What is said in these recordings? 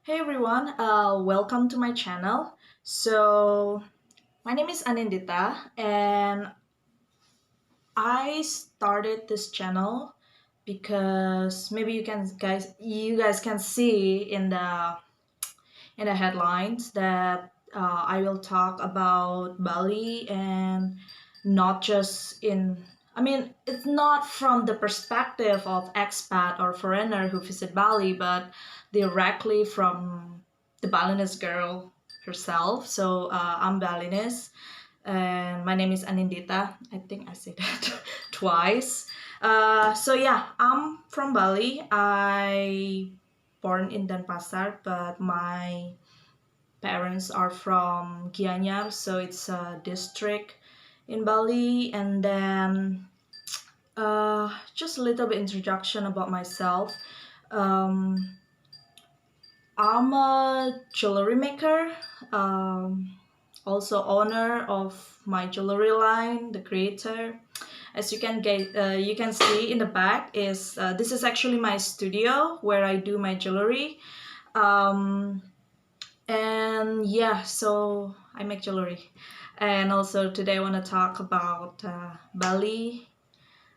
Hey everyone, welcome to my channel. My name is Anindita, and I started this channel because maybe you guys can see in the headlines that I will talk about Bali, and not just in I mean, it's not from the perspective of expat or foreigner who visit Bali, but directly from the Balinese girl herself. I'm Balinese, and my name is Anindita. I think I said that twice. I'm from Bali. I born in Denpasar, but my parents are from Gianyar, so it's a district in Bali. And then just a little bit introduction about myself. Um, I'm a jewelry maker, also owner of my jewelry line, the creator. As you can see in the back is this is actually my studio where I do my jewelry. Um, and yeah, so I make jewelry. And also today I want to talk about Bali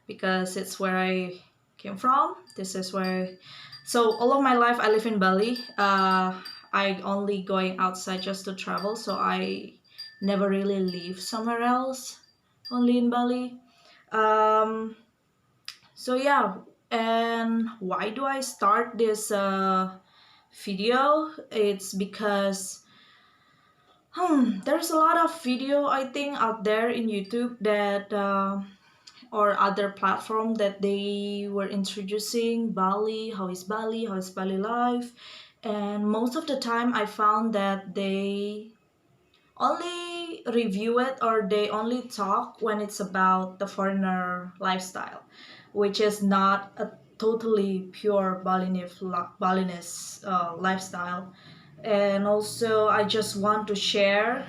because it's where I came from. This is where so all of my life I live in Bali. I only going outside just to travel, so I never really live somewhere else, only in Bali. um so yeah, and why do I start this video? It's because there's a lot of video I think out there in YouTube that or other platform that they were introducing Bali, how is Bali life, and most of the time I found that they only review it or they only talk when it's about the foreigner lifestyle, which is not a totally pure Balinese lifestyle. And also I just want to share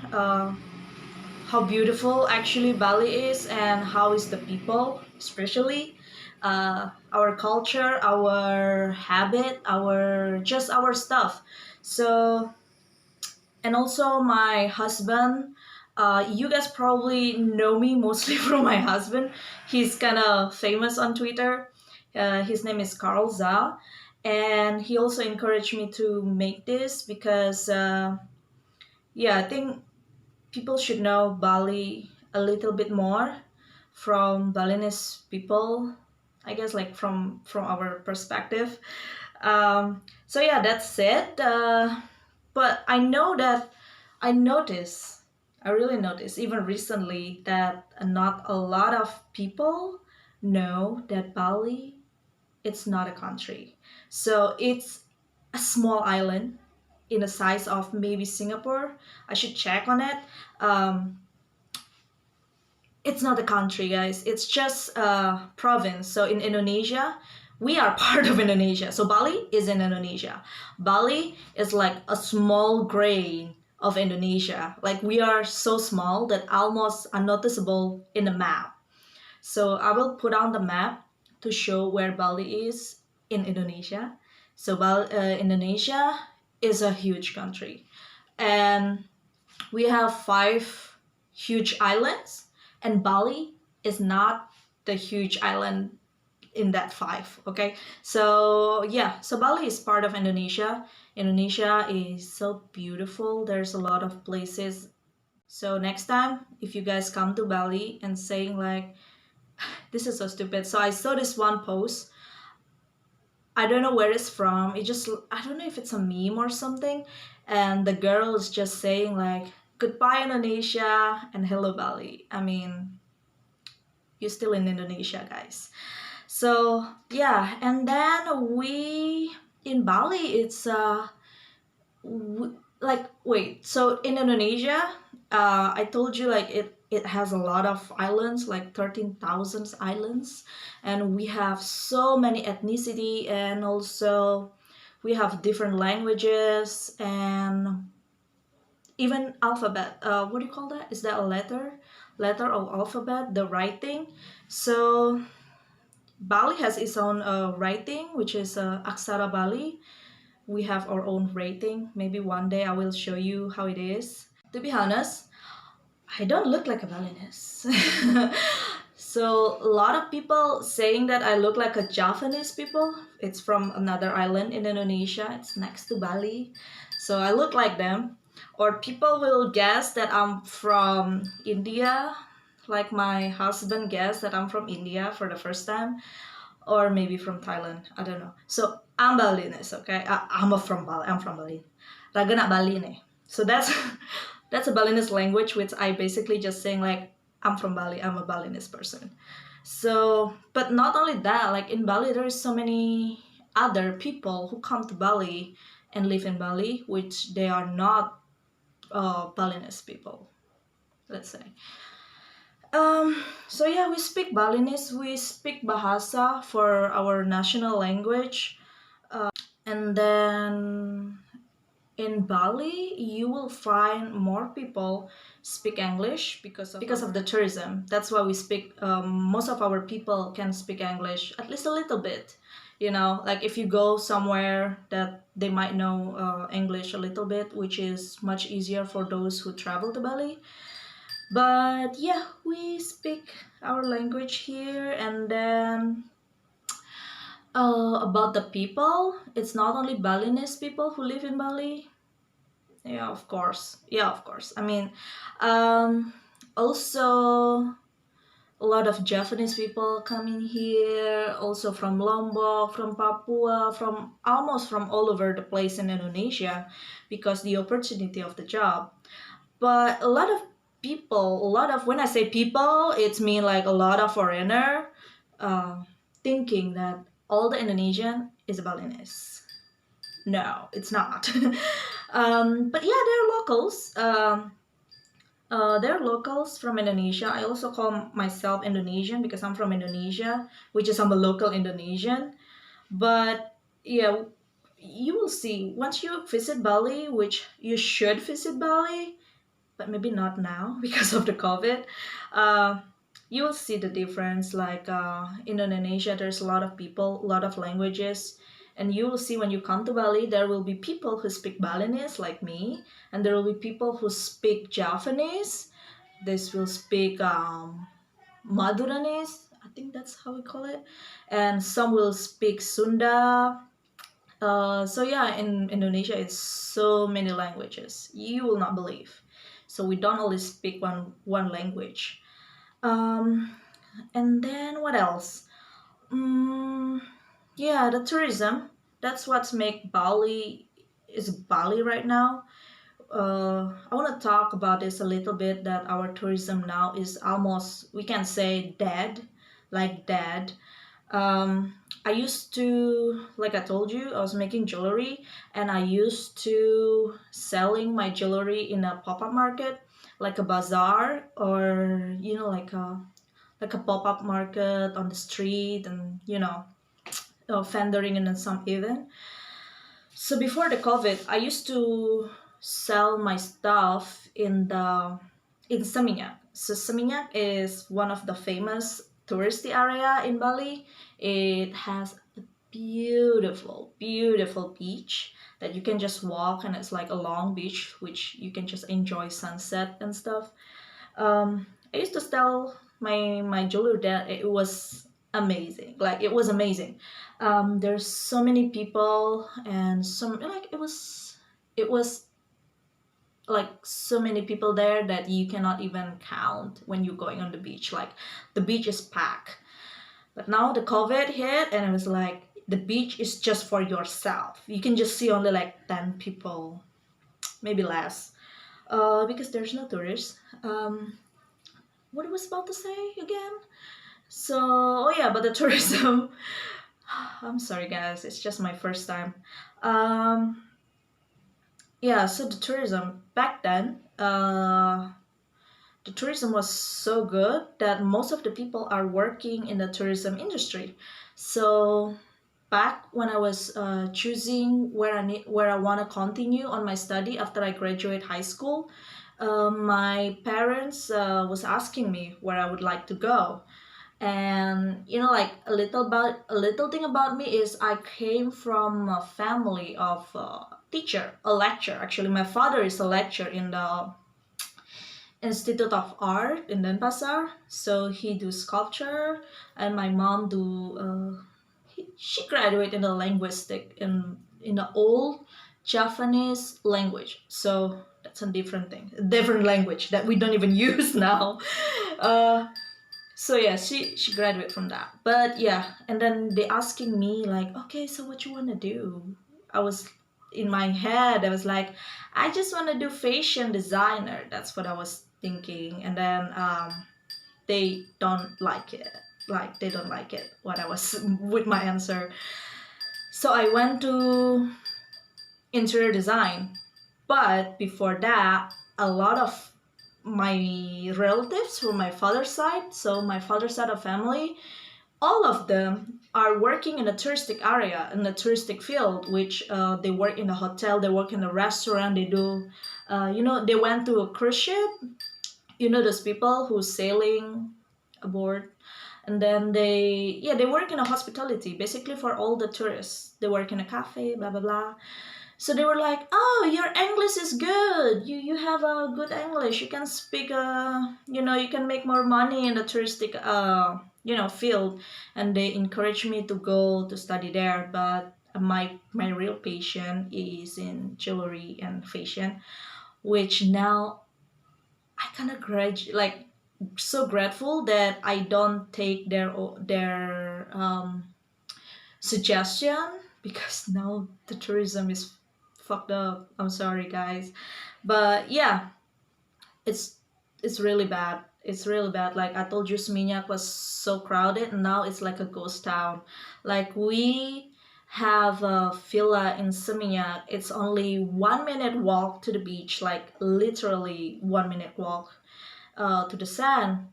how beautiful actually Bali is and how is the people, especially our culture, our habit, our stuff. So, and also my husband. You guys probably know me mostly from my husband. He's kind of famous on Twitter. His name is Carl Za, and he also encouraged me to make this because yeah, I think people should know Bali a little bit more from Balinese people. I guess like from our perspective. So yeah, that's it. But I know that I notice, I really noticed even recently that not a lot of people know that Bali it's not a country. So it's a small island in the size of maybe Singapore. I should check on it. Um, it's not a country, guys. It's just a province. So in Indonesia, we are part of Indonesia. So Bali is in Indonesia. Bali is like a small grain of Indonesia. Like we are so small that almost unnoticeable in the map. So I will put on the map to show where Bali is in Indonesia. So Indonesia is a huge country, and we have five huge islands, and Bali is not the huge island in that five. Okay, so yeah, so Bali is part of Indonesia. Indonesia is so beautiful. There's a lot of places. So next time, if you guys come to Bali and saying like, this is so stupid. So I saw this one post. I don't know where it's from. I don't know if it's a meme or something. And the girl is just saying like, goodbye Indonesia and hello Bali. I mean, you're still in Indonesia, guys. So yeah, and then we in Bali, it's like wait, so in Indonesia, I told you like it has a lot of islands, like 13,000 islands, and we have so many ethnicity, and also we have different languages and even alphabet. What do you call that? Is that a letter of alphabet, the writing? So Bali has its own writing, which is Aksara Bali. we have our own rating. Maybe one day I will show you how it is. To be honest, I don't look like a Balinese. So a lot of people saying that I look like a Javanese people. It's from another island in Indonesia. It's next to Bali. So I look like them. Or people will guess that I'm from India. Like my husband guessed that I'm from India for the first time. Or maybe from Thailand. I don't know. So I'm Balinese, okay? I'm from Bali. I'm from Bali. Raga nak Bali nih. So that's that's a Balinese language, which I basically just saying like I'm from Bali. I'm a Balinese person. So, but not only that, like in Bali, there is so many other people who come to Bali and live in Bali, which they are not Balinese people, let's say. So yeah, we speak Balinese. We speak Bahasa for our national language, and then in Bali, you will find more people speak English because of the tourism. That's why we speak. Most of our people can speak English at least a little bit. You know, like if you go somewhere that they might know English a little bit, which is much easier for those who travel to Bali. But yeah, we speak our language here, and then about the people, it's not only Balinese people who live in Bali. Yeah, of course. Yeah, of course. I mean, um, also a lot of Japanese people coming here, also from Lombok, from Papua, from almost from all over the place in Indonesia, because the opportunity of the job. But a lot of people, a lot of when I say people, it's mean like a lot of foreigner, uh, thinking that all the Indonesian is a Balinese. No, it's not. But yeah, they're locals. They're locals from Indonesia. I also call myself Indonesian because I'm from Indonesia, which is I'm a local Indonesian. But yeah, you will see once you visit Bali, which you should visit Bali, but maybe not now because of the COVID. Uh, you will see the difference. Like in Indonesia, there's a lot of people, a lot of languages, and you will see when you come to Bali, there will be people who speak Balinese like me, and there will be people who speak Javanese. This will speak Maduranese. I think that's how we call it, and some will speak Sunda. So yeah, in Indonesia, it's so many languages. You will not believe. So we don't only speak one language. Um, and then what else? Mm, yeah, the tourism. That's what's make Bali is Bali right now. I want to talk about this a little bit. That our tourism now is almost we can say dead, like dead. um, I used to, like I told you, I was making jewelry, and I used to selling my jewelry in a pop-up market, like a bazaar, or like a pop-up market on the street, and vendoring in some event. So before the COVID, I used to sell my stuff in Seminyak. So Seminyak is one of the famous touristy area in Bali. It has a beautiful, beautiful beach that you can just walk, and it's like a long beach which you can just enjoy sunset and stuff. I used to sell my jewelry there. It was amazing. Like it was amazing. There's so many people, and some like it was like so many people there that you cannot even count when you're going on the beach. Like the beach is packed. But now the COVID hit, and it was like the beach is just for yourself. You can just see only like 10 people, maybe less, because there's no tourists. What I was about to say again? So, oh yeah, but the tourism. I'm sorry, guys. It's just my first time. Um, yeah. So the tourism back then, the tourism was so good that most of the people are working in the tourism industry. So back when I was choosing where I want to continue on my study after I graduate high school, my parents was asking me where I would like to go. And like a little thing about me is I came from a family of teacher, a lecturer. Actually, my father is a lecturer in the Institute of Art in Denpasar. So he do sculpture, and my mom do. She graduated in the linguistic in the old Japanese language. So that's a different thing, a different language that we don't even use now. Uh, so yeah, she graduated from that. But yeah, and then they asking me like, okay, so what you wanna do? I was in my head. I was like, I just wanna do fashion designer. That's what I was thinking. And then they don't like it. Like they don't like it what I was with my answer. So I went to interior design. But before that, a lot of my relatives from my father's side, so my father's side of family, all of them are working in a touristic area, in the touristic field, which they work in a hotel, they work in a restaurant, they do, they went to a cruise ship, those people who's sailing aboard. And then they work in a hospitality, basically for all the tourists. They work in a cafe, blah, blah, blah. So they were like, "Oh, your English is good. You have a good English. You can speak. You can make more money in the touristic field." And they encouraged me to go to study there. But my real passion is in jewelry and fashion, which now I kind of like so grateful that I don't take their suggestion, because now the tourism is fucked up. I'm sorry, guys, but yeah, it's it's really bad. It's really bad. Like I told you, Seminyak was so crowded, and now it's like a ghost town. Like we have a villa in Seminyak. It's only 1 minute walk to the beach, like literally 1 minute walk to the sand.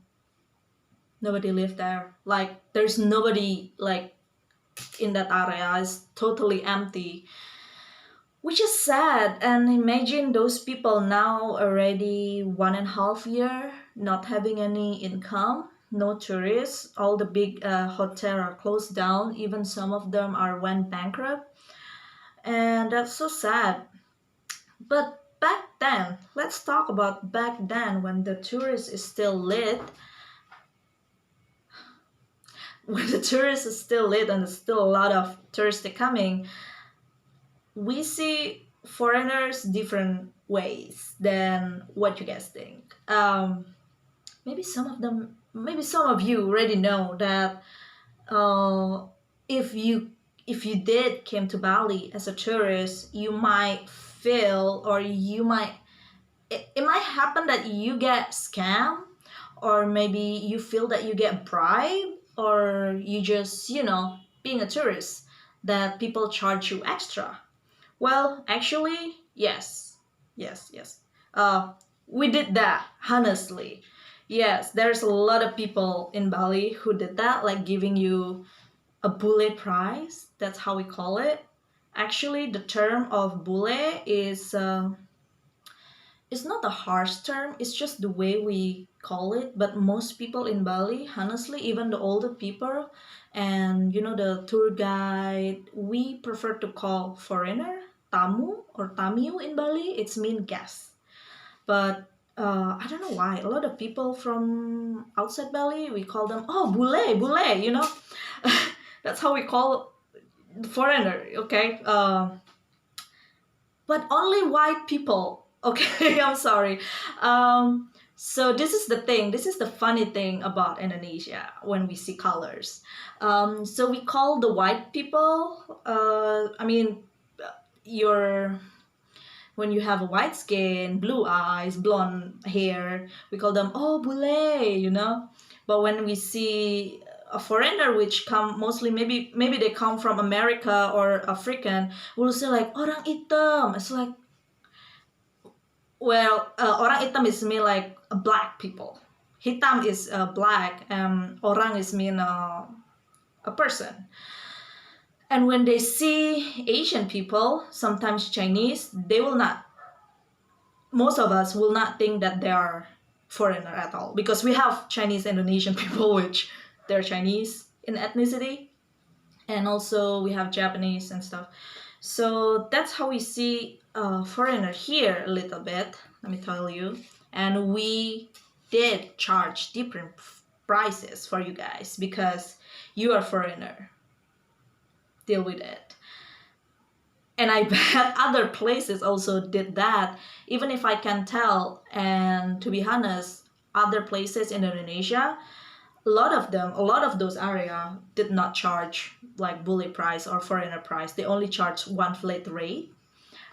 Nobody lived there. Like there's nobody like in that area. It's totally empty, which is sad. And imagine those people now already 1.5 year not having any income, no tourists. All the big hotel are closed down. Even some of them are went bankrupt, and that's so sad. But back then, let's talk about back then when the tourist is still lit. When the tourist is still lit and there's still a lot of tourists coming, we see foreigners different ways than what you guys think. Maybe some of you already know that uh, if you did came to Bali as a tourist, you might feel, or it might happen that you get scammed, or maybe you feel that you get bribed, or you just being a tourist that people charge you extra. Well, actually, yes. Yes, yes. We did that, honestly. Yes, there's a lot of people in Bali who did that, like giving you a bullet price. That's how we call it. Actually, the term of bule is it's not a harsh term, it's just the way we call it. But most people in Bali, honestly, even the older people and the tour guide, we prefer to call foreigner tamu or tamiu in Bali. It's mean guest. But I don't know why. A lot of people from outside Bali, we call them, oh, bule, bule. That's how we call foreigner, okay? But only white people. Okay, I'm sorry. So this is the thing. This is the funny thing about Indonesia when we see colors. So we call the white people. Your when you have a white skin, blue eyes, blonde hair, we call them oh bule. But when we see a foreigner which come mostly maybe they come from America or African, we'll say like orang hitam. It's like, well, orang hitam is mean like black people. Hitam is black, and orang is mean a person. And when they see Asian people, sometimes Chinese, they will not. Most of us will not think that they are foreigner at all, because we have Chinese Indonesian people which they're Chinese in ethnicity, and also we have Japanese and stuff. So that's how we see foreigner here a little bit. Let me tell you, and we did charge different prices for you guys because you are foreigner. Deal with it. And I bet other places also did that, even if I can tell. And to be honest, other places in Indonesia, a lot of those area did not charge like bully price or foreigner price. They only charge one flat rate,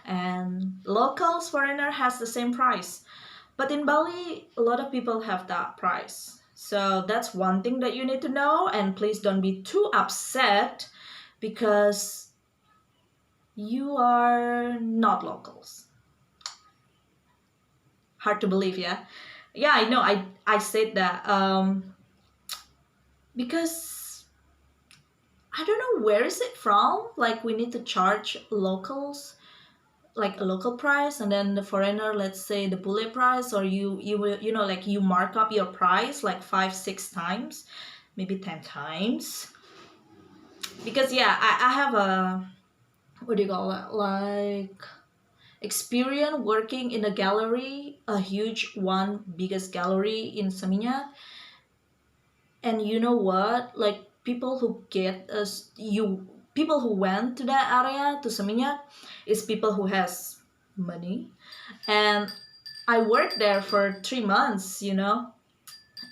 and locals foreigner has the same price. But in Bali, a lot of people have that price. So that's one thing that you need to know, and please don't be too upset because you are not locals. Hard to believe, yeah? Yeah, I know. I said that because I don't know where is it from. Like we need to charge locals like a local price, and then the foreigner, let's say the bullet price, or you will, you know, like you mark up your price like 5-6 times, maybe 10 times. Because yeah, I have a, what do you call it, like experience working in a gallery, a huge one, biggest gallery in Seminyak. And you know what, like people who get us, you people who went to that area to Seminyak is people who has money. And I worked there for 3 months, you know,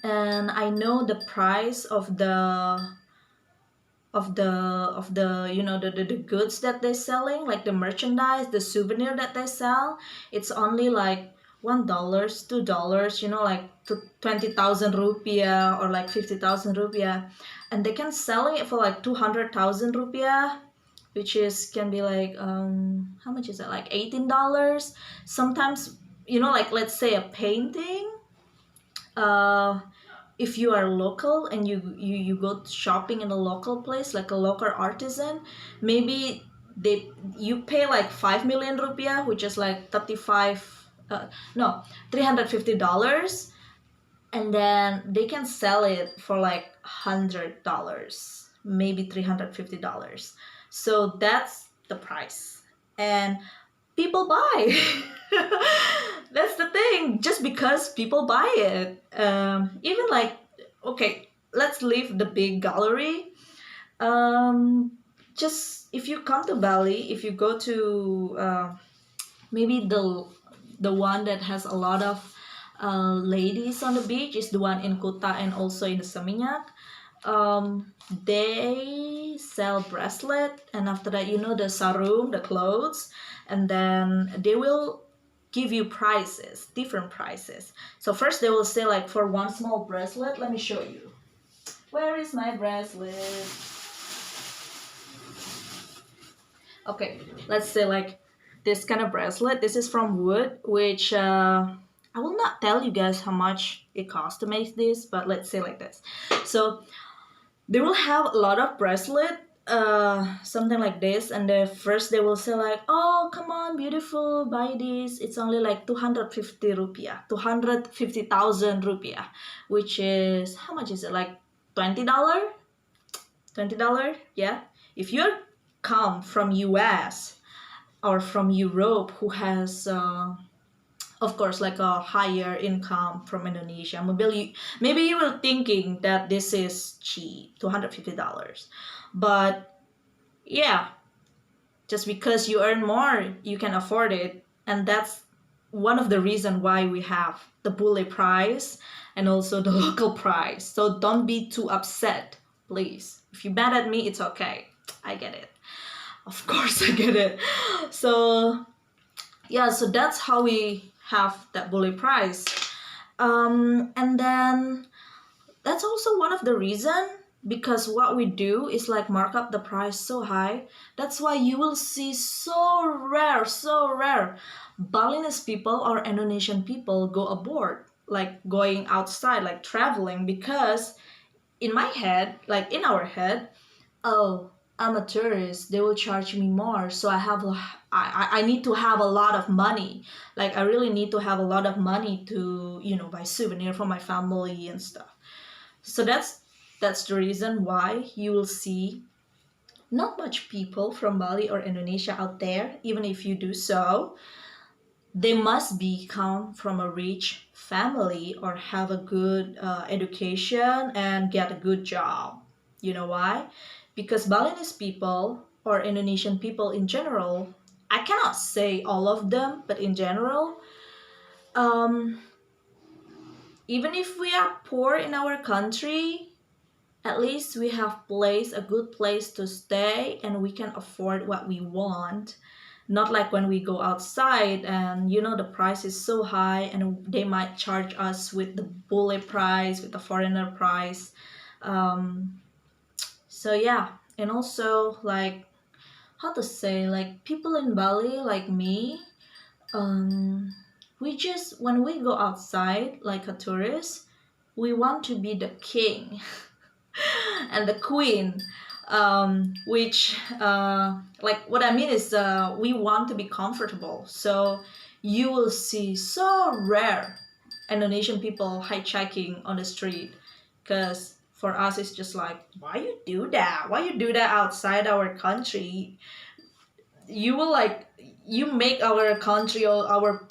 and I know the price of the you know the goods that they're selling, like the merchandise, the souvenir that they sell. It's only like $1, $2, you know, like 20,000 rupiah or like 50,000 rupiah, and they can selling it for like 200,000 rupiah, which is can be like how much is it, like $18 sometimes, you know, like let's say a painting, uh if you are local and you go shopping in a local place, like a local artisan, maybe you pay like 5 million rupiah, which is like 35 no $350, and then they can sell it for like $100, maybe $350. So that's the price, and people buy. That's the thing, just because people buy it. Even like, okay, let's leave the big gallery. Just if you come to Bali, if you go to maybe the one that has a lot of ladies on the beach is the one in Kuta and also in the Seminyak. They sell bracelet, and after that, you know, the sarung, the clothes, and then they will give you prices, different prices. So first they will say like for one small bracelet, let me show you. Where is my bracelet? Okay, let's say like this kind of bracelet. This is from wood, which I will not tell you guys how much it costs to make this, but let's say like this. So they will have a lot of bracelet, something like this, and first they will say like, oh come on beautiful, buy this, it's only like 250 rupiah, 250,000 rupiah, which is, how much is it, like $20, $20, yeah. If you come from US or from Europe, who has of course like a higher income from Indonesia, maybe you were thinking that this is cheap, $250. But yeah, just because you earn more, you can afford it. And that's one of the reasons why we have the bullet price and also the local price. So don't be too upset, please. If you're mad at me, it's okay. I get it. Of course I get it. So yeah, so that's how we have that bullet price. And then that's also one of the reason, because what we do is like mark up the price so high. That's why you will see so rare Balinese people or Indonesian people go abroad, like going outside, like traveling, because in my head, like in our head, oh, I'm a tourist, they will charge me more, so I need to have a lot of money. Like I really need to have a lot of money to, you know, buy souvenir for my family and stuff. So that's That's the reason why you will see not much people from Bali or Indonesia out there. Even if you do so, they must be come from a rich family or have a good education and get a good job. You know why? Because Balinese people or Indonesian people in general, I cannot say all of them, but in general, um, even if we are poor in our country, at least we have place a good place to stay and we can afford what we want. Not like when we go outside and the price is so high and they might charge us with the bullet price, with the foreigner price. um, so yeah, and also like how to say, like people in Bali like me, um, we just when we go outside like a tourist, we want to be the king and the queen, which like what I mean is we want to be comfortable. So you will see so rare Indonesian people hitchhiking on the street, because for us it's just like, why you do that outside our country? You will like, you make our country or our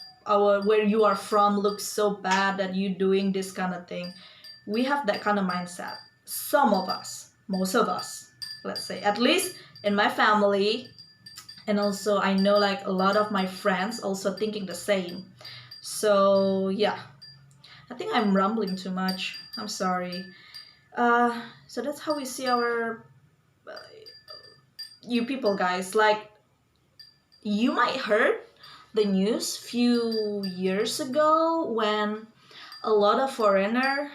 where you are from look so bad that you doing this kind of thing. We have that kind of mindset, some of us, most of us, let's say, at least in my family. And also I know like a lot of my friends also thinking the same. So yeah, I think I'm rambling too much, I'm sorry. So that's how we see our you people, guys. Like, you might heard the news few years ago when a lot of foreigner,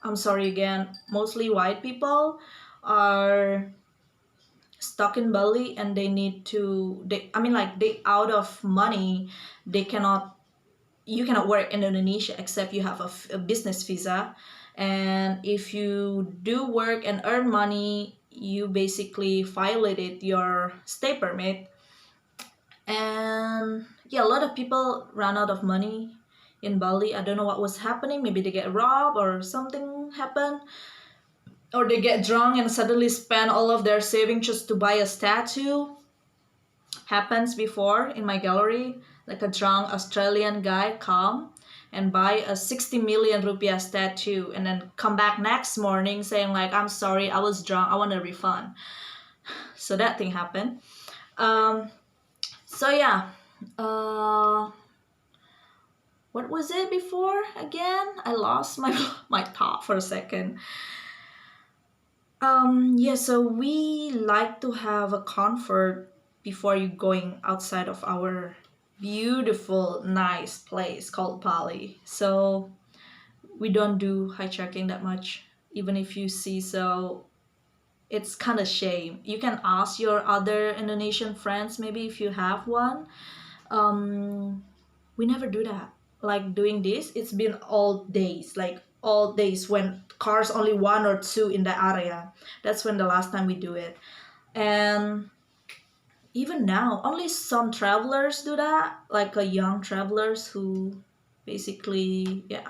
I'm sorry again, mostly white people, are stuck in Bali and they need to they I mean like they out of money. They cannot You cannot work in Indonesia except you have a business visa. And if you do work and earn money, you basically violated your stay permit. And yeah, a lot of people ran out of money in Bali. I don't know what was happening. Maybe they get robbed or something happened, or they get drunk and suddenly spend all of their savings just to buy a statue. Happens before in my gallery, like a drunk Australian guy come and buy a 60 million rupiah statue and then come back next morning saying like, I'm sorry, I was drunk, I want a refund. So that thing happened. So yeah, what was it before again? I lost my my thought for a second. Yeah, so we like to have a comfort before you going outside of our beautiful, nice place called Bali. So we don't do hijacking that much. Even if you see, so it's kind of shame. You can ask your other Indonesian friends, maybe if you have one. We never do that. Like doing this, it's been all days, like all days when cars only one or two in the area. That's when the last time we do it. And even now, only some travelers do that, like a young travelers who basically, yeah.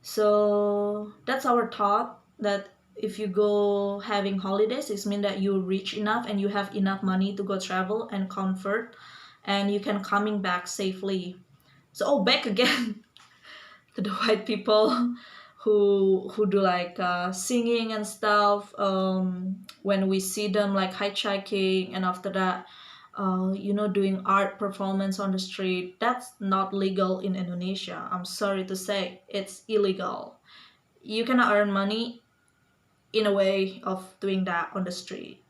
So that's our thought, that if you go having holidays, it means that you're rich enough and you have enough money to go travel and comfort, and you can coming back safely. So back again to the white people who do like singing and stuff. When we see them like hitchhiking and after that, doing art performance on the street, that's not legal in Indonesia. I'm sorry to say, it's illegal. You cannot earn money in a way of doing that on the street.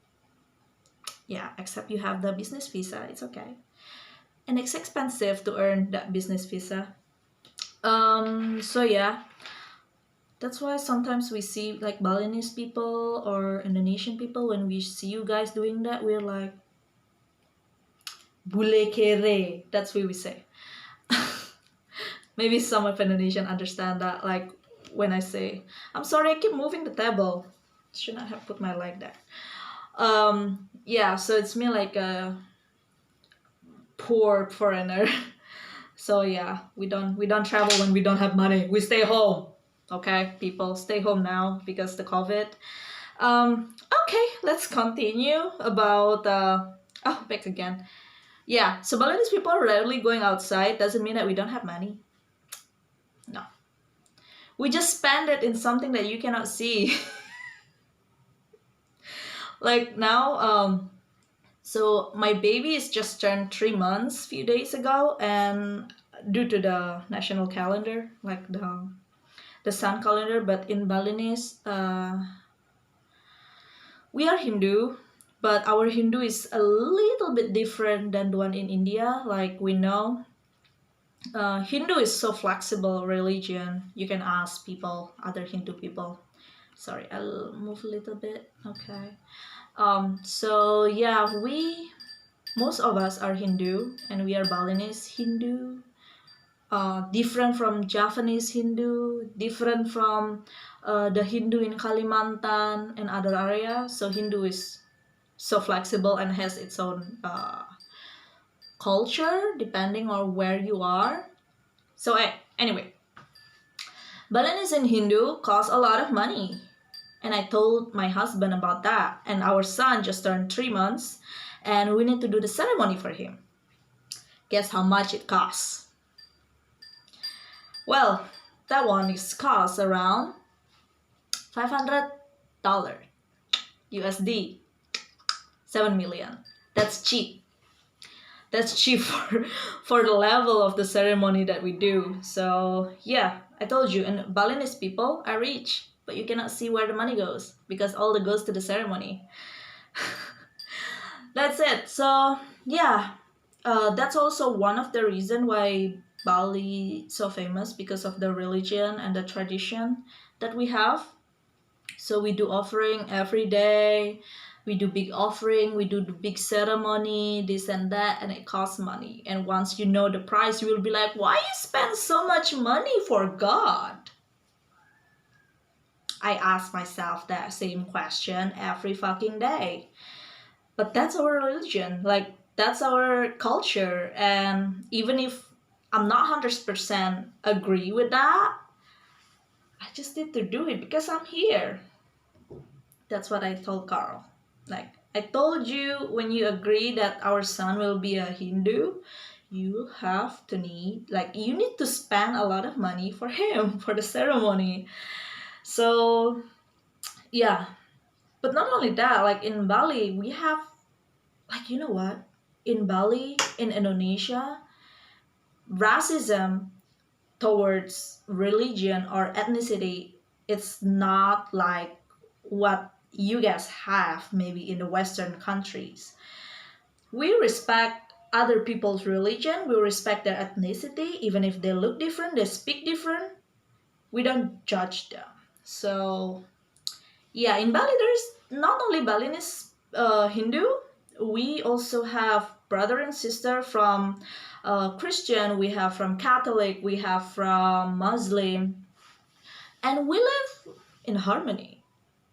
Yeah, except you have the business visa, it's okay. And it's expensive to earn that business visa. So yeah, that's why sometimes we see like Balinese people or Indonesian people, when we see you guys doing that, we're like, bule kere. That's what we say. Maybe some of Indonesian understand that, like when I say, I'm sorry, I keep moving the table. Should not have put my leg there. Yeah, so it's me like a poor foreigner. So yeah, we don't travel when we don't have money. We stay home. Okay, people, stay home now because the COVID. Okay, let's continue about back again. Yeah, so Balinese people rarely going outside doesn't mean that we don't have money. No. We just spend it in something that you cannot see. Like now, so my baby is just turned 3 months a few days ago, and due to the national calendar, like the sun calendar, but in Balinese, we are Hindu, but our Hindu is a little bit different than the one in India. Like we know, Hindu is so flexible religion. You can ask people, other Hindu people. Sorry, I'll move a little bit. Okay. So yeah, most of us are Hindu, and we are Balinese Hindu. Different from Javanese Hindu, different from the Hindu in Kalimantan and other areas. So Hindu is so flexible and has its own culture depending on where you are. So anyway, Balinese and Hindu cost a lot of money. And I told my husband about that. And our son just turned 3 months, and we need to do the ceremony for him. Guess how much it costs? Well, that one is cost around $500 USD, 7 million. That's cheap. That's cheap for the level of the ceremony that we do. So yeah, I told you, and Balinese people are rich, but you cannot see where the money goes because all the goes to the ceremony. That's it. So yeah, that's also one of the reason why Bali so famous, because of the religion and the tradition that we have. So we do offering every day. We do big offering. We do the big ceremony, this and that, and it costs money. And once you know the price, you will be like, why you spend so much money for God? I ask myself that same question every fucking day. But that's our religion. Like, that's our culture. And even if I'm not 100% agree with that, I just need to do it because I'm here. That's what I told Carl. Like, I told you, when you agree that our son will be a Hindu, you have to you need to spend a lot of money for him, for the ceremony. So, yeah. But not only that, like in Bali, we have, like, you know what? In Bali, in Indonesia, racism towards religion or ethnicity, it's not like what you guys have maybe in the Western countries. We respect other people's religion, we respect their ethnicity, even if they look different, they speak different, we don't judge them. So yeah, in Bali there's not only Balinese Hindu, we also have brother and sister from Christian, we have from Catholic, we have from Muslim, and we live in harmony.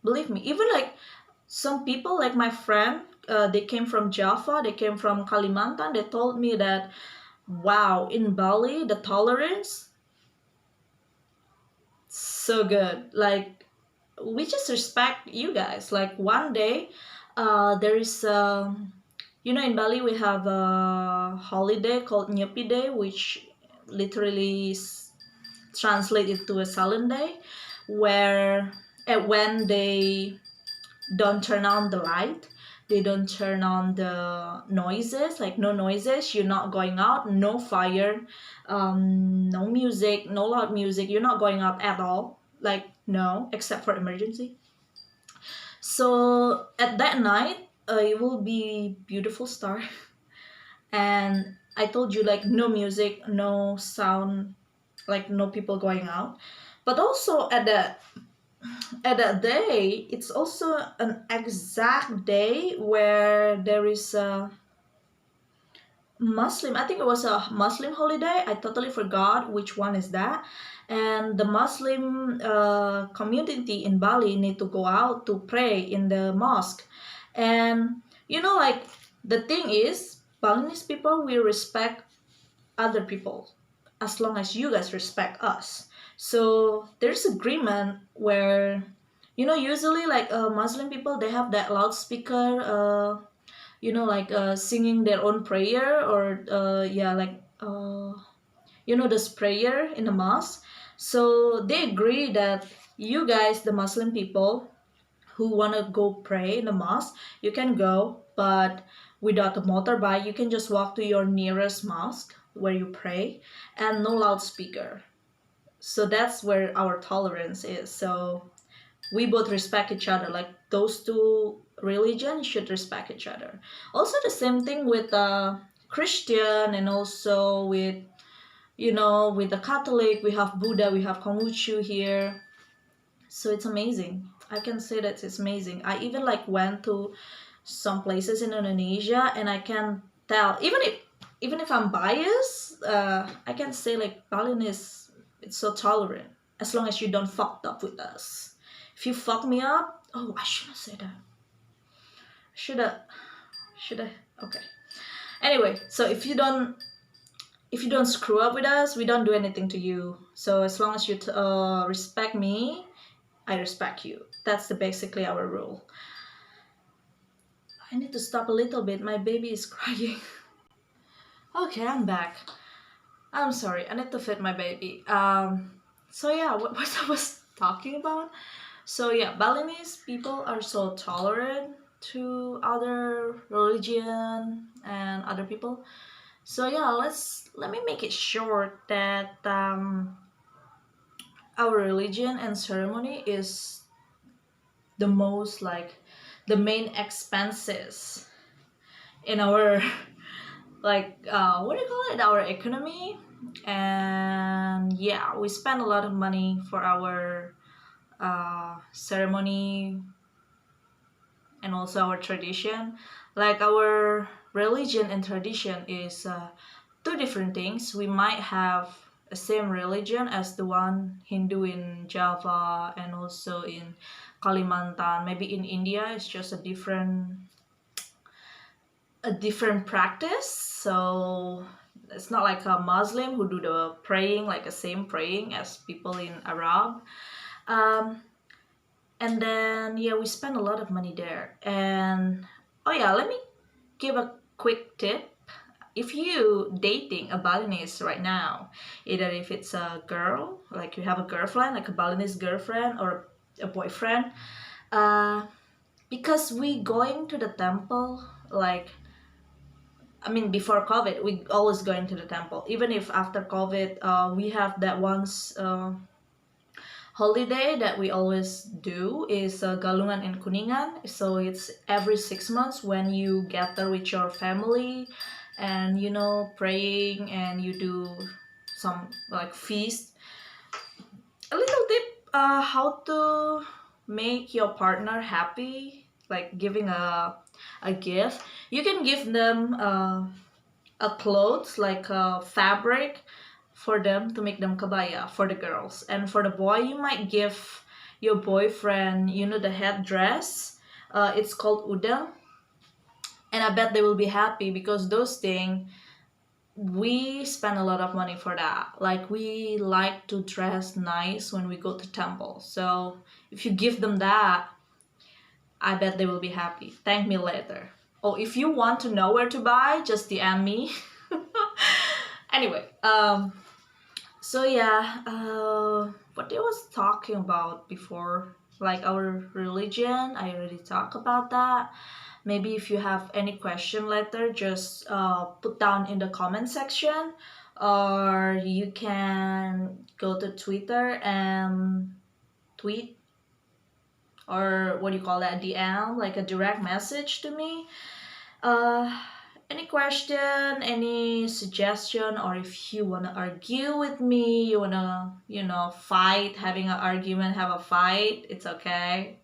Believe me, even like some people, like my friend, they came from Java, they came from Kalimantan, they told me that, wow, in Bali, the tolerance, so good. Like, we just respect you guys. Like, one day, there is, in Bali, we have a holiday called Nyepi Day, which literally is translated to a silent day, where when they don't turn on the light, they don't turn on the noises, like no noises, you're not going out, no fire, no music, no loud music, you're not going out at all, like no, except for emergency. So at that night, it will be beautiful star. And I told you, like, no music, no sound, like no people going out. But also at that day, it's also an exact day where there is a Muslim, I think it was a Muslim holiday. I totally forgot which one is that. And the Muslim community in Bali need to go out to pray in the mosque. And like, the thing is, Balinese people, we respect other people as long as you guys respect us. So there's agreement where, usually like Muslim people, they have that loudspeaker, like singing their own prayer, or yeah, like this prayer in the mosque. So they agree that you guys, the Muslim people who want to go pray in the mosque, you can go, but without a motorbike, you can just walk to your nearest mosque where you pray, and no loudspeaker. So that's where our tolerance is. So we both respect each other. Like those two religions should respect each other. Also, the same thing with Christian, and also with with the Catholic. We have Buddha, we have Konghucu here. So it's amazing. I can say that it's amazing. I even like went to some places in Indonesia, and I can tell, even if I'm biased, I can say like Balinese, it's so tolerant as long as you don't fucked up with us. If you fuck me up, oh, I shouldn't say that. Shoulda, okay. Anyway, so if you don't screw up with us, we don't do anything to you. So as long as you respect me, I respect you. That's basically our rule. I need to stop a little bit. My baby is crying. Okay, I'm back. I'm sorry. I need to feed my baby. So yeah, what I was talking about. So yeah, Balinese people are so tolerant to other religion and other people. So yeah, let me make it short that our religion and ceremony is the most like the main expenses in our like what do you call it, our economy. And yeah, we spend a lot of money for our ceremony and also our tradition. Like our religion and tradition is two different things. We might have a same religion as the one Hindu in Java and also in Kalimantan. Maybe in India it's just a different practice. So it's not like a Muslim who do the praying like the same praying as people in Arab. Um, and then yeah, we spend a lot of money there. And oh yeah, let me give a quick tip. If you dating a Balinese right now, either if it's a girl, like you have a girlfriend, like a Balinese girlfriend or a boyfriend, uh, because we going to the temple, like I mean, before COVID, we always going to the temple. Even if after COVID, we have that once holiday that we always do is Galungan in Kuningan. So it's every 6 months when you gather with your family, and praying, and you do some like feast. A little tip, how to make your partner happy, like giving a gift. You can give them a clothes like a fabric for them to make them kabaya for the girls, and for the boy you might give your boyfriend the headdress. It's called udang, and I bet they will be happy because those things we spend a lot of money for that. Like we like to dress nice when we go to temple, so if you give them that, I bet they will be happy. Thank me later. Oh, if you want to know where to buy, just DM me. Anyway, so yeah, what I was talking about before, like our religion, I already talked about that. Maybe if you have any question later, just put down in the comment section, or you can go to Twitter and tweet, or what do you call that, DM, like a direct message to me. uh any question, any suggestion, or if you want to argue with me, you want to fight, having an argument, have a fight, it's okay.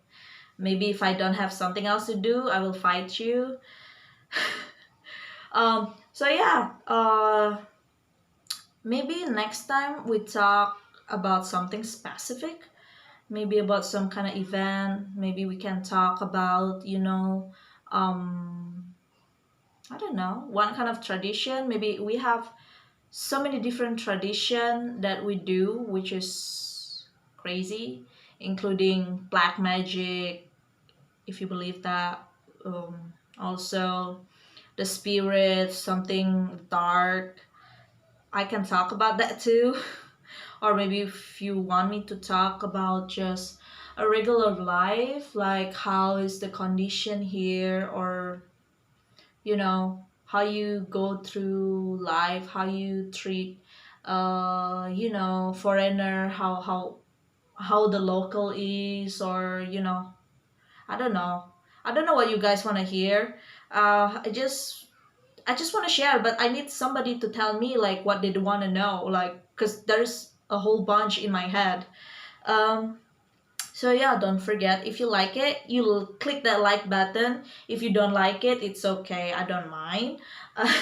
Maybe if I don't have something else to do, I will fight you. So yeah, maybe next time we talk about something specific, maybe about some kind of event. Maybe we can talk about um I don't know, one kind of tradition. Maybe we have so many different tradition that we do, which is crazy, including black magic, if you believe that. Also, the spirit, something dark. I can talk about that too. Or maybe if you want me to talk about just a regular life, like how is the condition here, or how you go through life, how you treat foreigner, how the local is, or I don't know. I don't know what you guys want to hear. I just want to share, but I need somebody to tell me like what they want to know, like, because there's a whole bunch in my head. um so yeah, don't forget, if you like it, you'll click that like button. If you don't like it, it's okay, I don't mind. uh,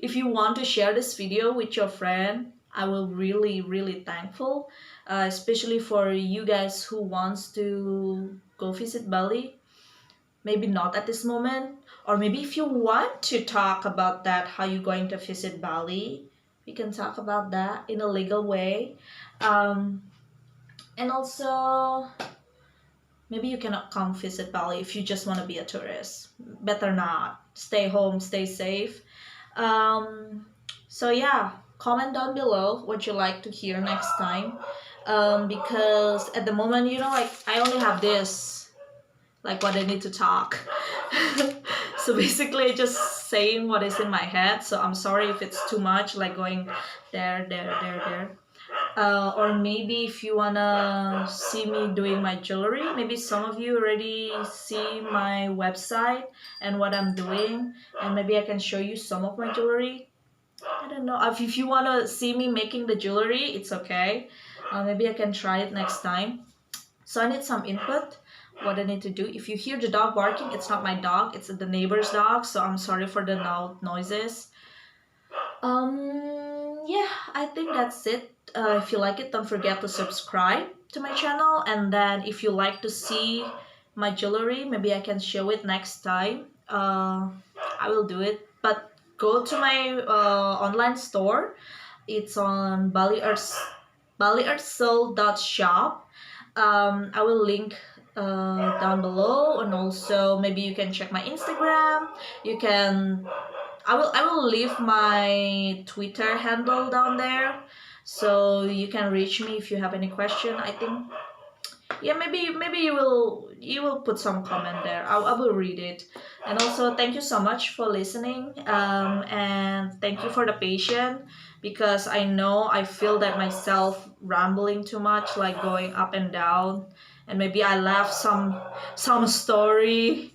if you want to share this video with your friend, I will really really thankful, especially for you guys who wants to go visit Bali. Maybe not at this moment, or maybe if you want to talk about that, how you going to visit Bali, we can talk about that in a legal way. And also, maybe you cannot come visit Bali if you just want to be a tourist. Better not. Stay home, stay safe. Um, so yeah, comment down below what you like to hear next time. Because at the moment, like I only have this, like what I need to talk. So basically, just saying what is in my head. So I'm sorry if it's too much, like going there, there, there, there. Or maybe if you wanna see me doing my jewelry, maybe some of you already see my website and what I'm doing, and maybe I can show you some of my jewelry. I don't know. If you wanna see me making the jewelry, it's okay. Maybe I can try it next time. So I need some input. What I need to do. If you hear the dog barking, it's not my dog. It's the neighbor's dog. So I'm sorry for the loud noises. Yeah, I think that's it. If you like it, don't forget to subscribe to my channel. And then if you like to see my jewelry, maybe I can show it next time. I will do it. But go to my online store. It's on BaliEarthSoul.shop. I will link down below, and also maybe you can check my Instagram. You can I will leave my Twitter handle down there, so you can reach me if you have any question. I think, yeah, maybe you will put some comment there. I will read it. And also thank you so much for listening, and thank you for the patience, because I know I feel that myself rambling too much, like going up and down, and maybe I left some story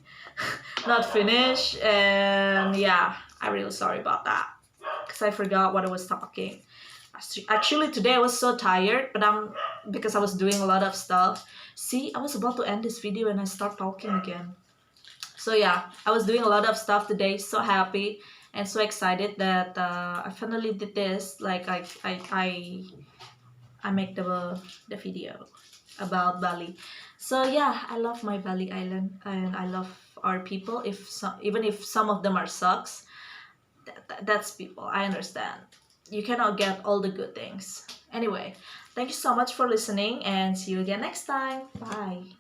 not finished. And yeah, I'm really sorry about that, because I forgot what I was talking. Actually, today I was so tired, but because I was doing a lot of stuff. See, I was about to end this video and I start talking again. So yeah, I was doing a lot of stuff today. So happy and so excited that I finally did this. Like I make the video about Bali. So yeah, I love my Bali island, and I love our people. Even if some of them are sucks, that's people. I understand. You cannot get all the good things. Anyway, thank you so much for listening, and see you again next time. Bye.